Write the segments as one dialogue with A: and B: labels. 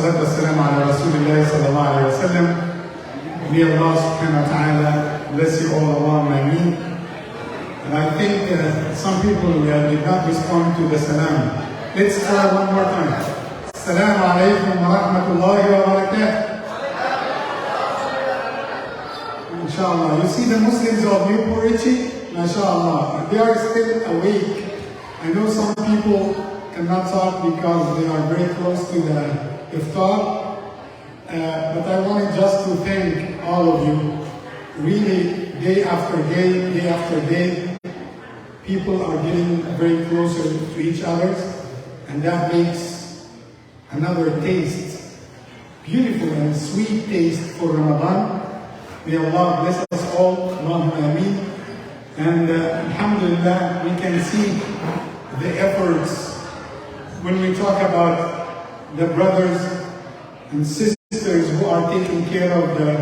A: والصلاة والسلام على رسول الله صلى الله عليه وسلم. May Allah subhanahu wa ta'ala bless you all along, ameen. And I think some people did not respond to the salam. Let's try one more time. Assalamu alaikum wa rahmatullahi wa barakatuh. Inshallah. You see the Muslims of Newport Richey? MashaAllah. They are still awake. I know some people cannot talk because they are very close to the iftar. But I wanted just to thank all of you. Really, day after day, people are getting very closer to each other, and that makes another taste, beautiful and sweet taste for Ramadan. May Allah bless us all, Allahumma ameen. And alhamdulillah, we can see the efforts when we talk about the brothers and sisters who are taking care of the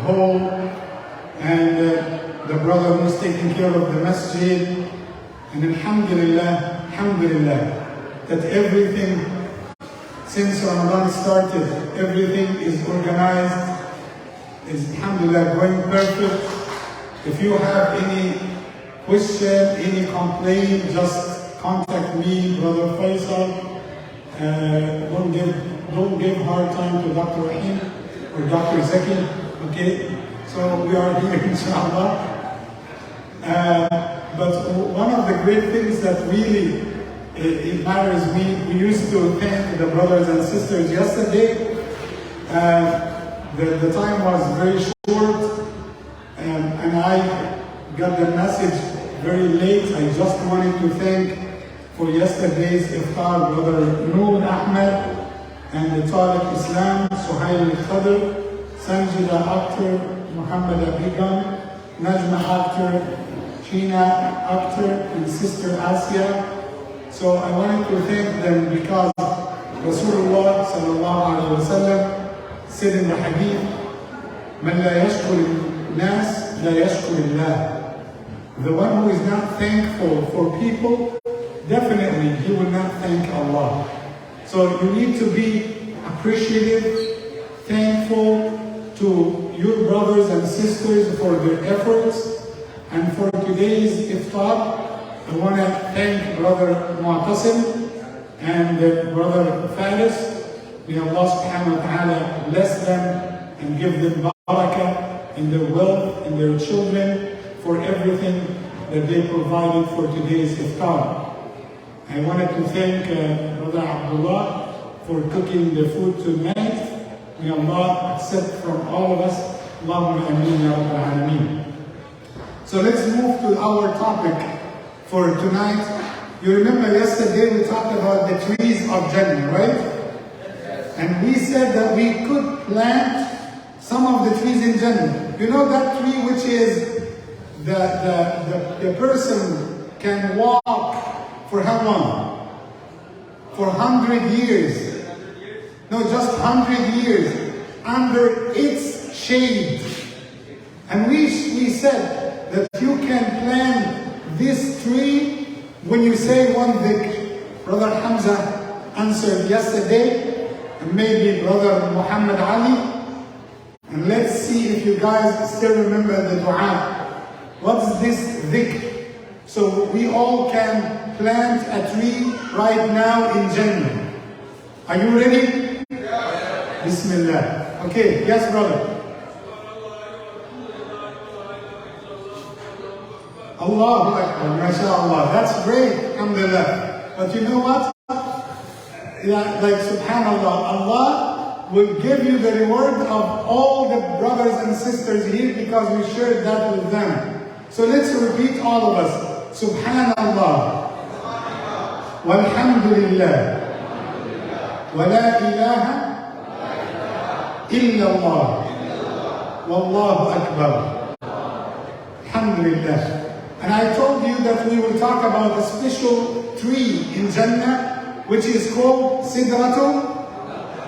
A: home, and the brother who's taking care of the masjid. And alhamdulillah, that everything since Ramadan started, everything is organized, is alhamdulillah going perfect. If you have any question, any complaint, just contact me, Brother Faisal. Don't give hard time to Dr. Rahim or Dr. Zaki, okay? So we are here, inshallah. But one of the great things that really it matters, we used to thank the brothers and sisters yesterday. The time was very short, and I got the message very late. I just wanted to thank for yesterday's iftar, Brother Noor Ahmed, and the Tariq Islam, Suhail Al-Khadr, Sanjida Akhtar, Muhammad Abigan, Najma Akhtar, Sheena Akhtar, and Sister Asya. So I wanted to thank them because Rasulullah sallallahu alayhi wa sallam said in the hadith, "Man la yashkur nas la yashkur Allah." The one who is not thankful for people, definitely he will not thank Allah. So you need to be appreciative, thankful to your brothers and sisters for their efforts. And for today's iftar, I want to thank Brother Mu'tasim and Brother Faris. May Allah subhanahu wa ta'ala bless them and give them barakah in their wealth and their children for everything that they provided for today's iftar. I wanted to thank Brother Abdullah for cooking the food tonight. May Allah accept from all of us. Allahumma ameen ya rabbal alameen. So let's move to our topic for tonight. You remember yesterday we talked about the trees of Jannah, right? And we said that we could plant some of the trees in Jannah. You know that tree which is the person can walk for how long? For 100 years. No, just 100 years under its shade. And we said that you can plant this tree when you say one dhikr. Brother Hamza answered yesterday, and maybe Brother Ahmed Aly. And let's see if you guys still remember the dua. What's this dhikr? So we all can plant a tree right now in Jannah. Are you ready? Yeah. Bismillah. Okay, yes brother. Allahu Akbar, MashaAllah. That's great, alhamdulillah. But you know what? Yeah, like subhanallah, Allah will give you the reward of all the brothers and sisters here because we shared that with them. So let's repeat all of us. Subhanallah, walhamdulillah, wa la ilaha illallah, wallahu akbar, alhamdulillah. And I told you that we will talk about a special tree in Jannah, which is called Sidratul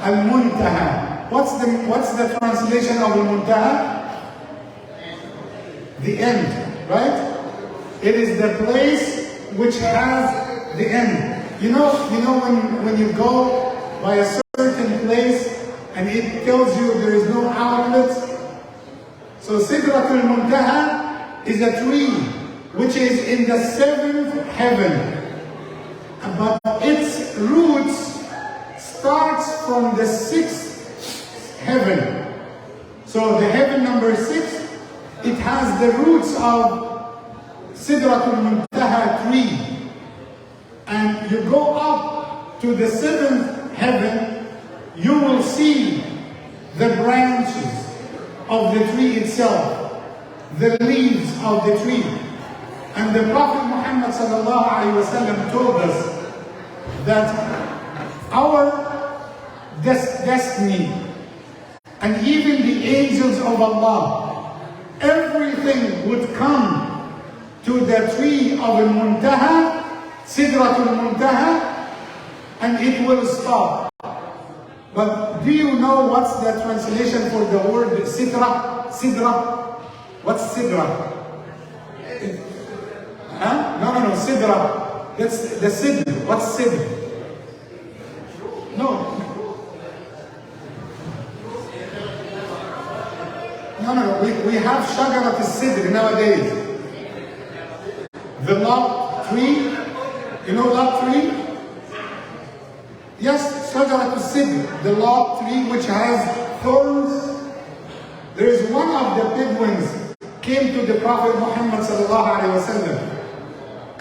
A: Al-Muntaha. What's the translation of Al-Muntaha? The end, right? It is the place which has the end. You know when you go by a certain place and it tells you there is no outlet. So Sidratul Muntaha is a tree which is in the 7th heaven, but its roots starts from the 6th heaven. So the heaven number 6, it has the roots of Sidratul Muntaha tree. And you go up to the 7th heaven, you will see the branches of the tree itself, the leaves of the tree. And the Prophet Muhammad sallallahu alaihi wasallam told us that our destiny and even the angels of Allah, everything would come to the tree of Al-Muntaha, Sidratul Muntaha, and it will stop. But do you know what's the translation for the word Sidra? Sidra? What's Sidra? Huh? No, Sidra. That's the Sidr. What's Sidr? No. We have Shajarat al-Sidr nowadays. The log tree. You know log tree? Yes, Shajarat al-Sidr, the log tree which has thorns. There is one of the Bedouins came to the Prophet Muhammad sallallahu alaihi wasallam,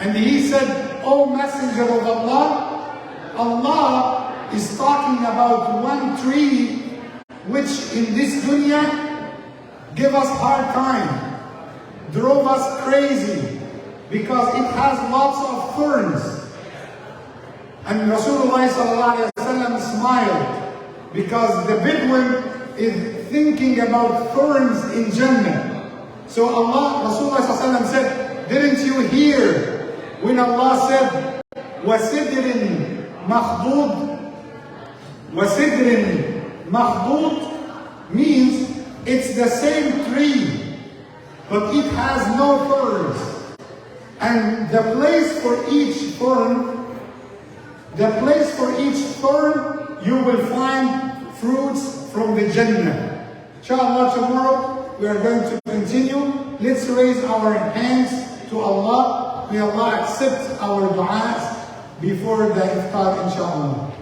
A: and he said, "O Messenger of Allah, Allah is talking about one tree which in this dunya gave us hard time, drove us crazy, because it has lots of thorns." And Rasulullah smiled, because the Bedouin is thinking about thorns in Jannah. So Rasulullah said, didn't you hear when Allah said, وَسِدْرٍ مَخْضُودٍ? وَسِدْرٍ مَخْضُودٍ means it's the same tree, but it has no thorns. And the place for each thorn, you will find fruits from the Jannah. Inshallah, tomorrow we are going to continue. Let's raise our hands to Allah. May Allah accept our du'as before the iftar, inshallah.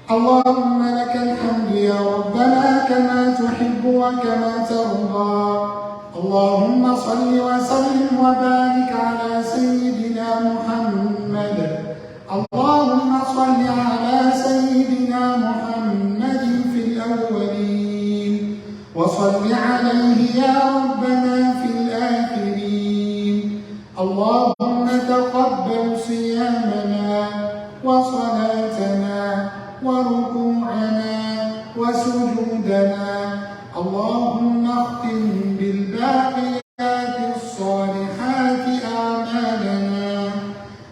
A: اللهم لك الحمد يا ربنا كما تحب وكما ترضى. اللهم صل وسلم وبارك على سيدنا محمد. اللهم صل على سيدنا محمد في الأولين، وصل عليه يا ربنا في الآخرين. اللهم تقبل صيامنا وصلاتنا وركوعنا وسجودنا. اللهم اختم بالباقيات الصالحات أعمالنا.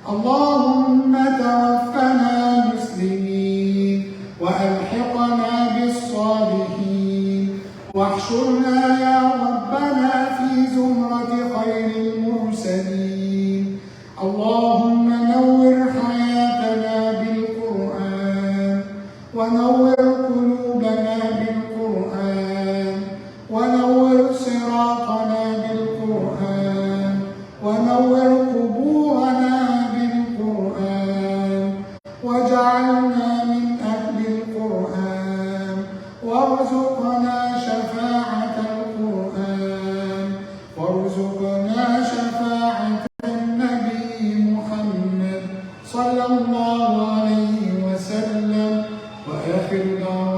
A: اللهم توفنا مسلمين وألحقنا بالصالحين، واحشرنا يا ربنا في زمرة خير المرسلين. اللهم نور حياتنا بالقرآن، ونور قلوبنا بالقرآن، ونور صراطنا بالقرآن، ونور قبورنا بالقرآن، واجعلنا من أهل القرآن، وارزقنا شفاعة القرآن، وارزقنا شفاعة النبي محمد صلى الله عليه وسلم. وآخر دعوانا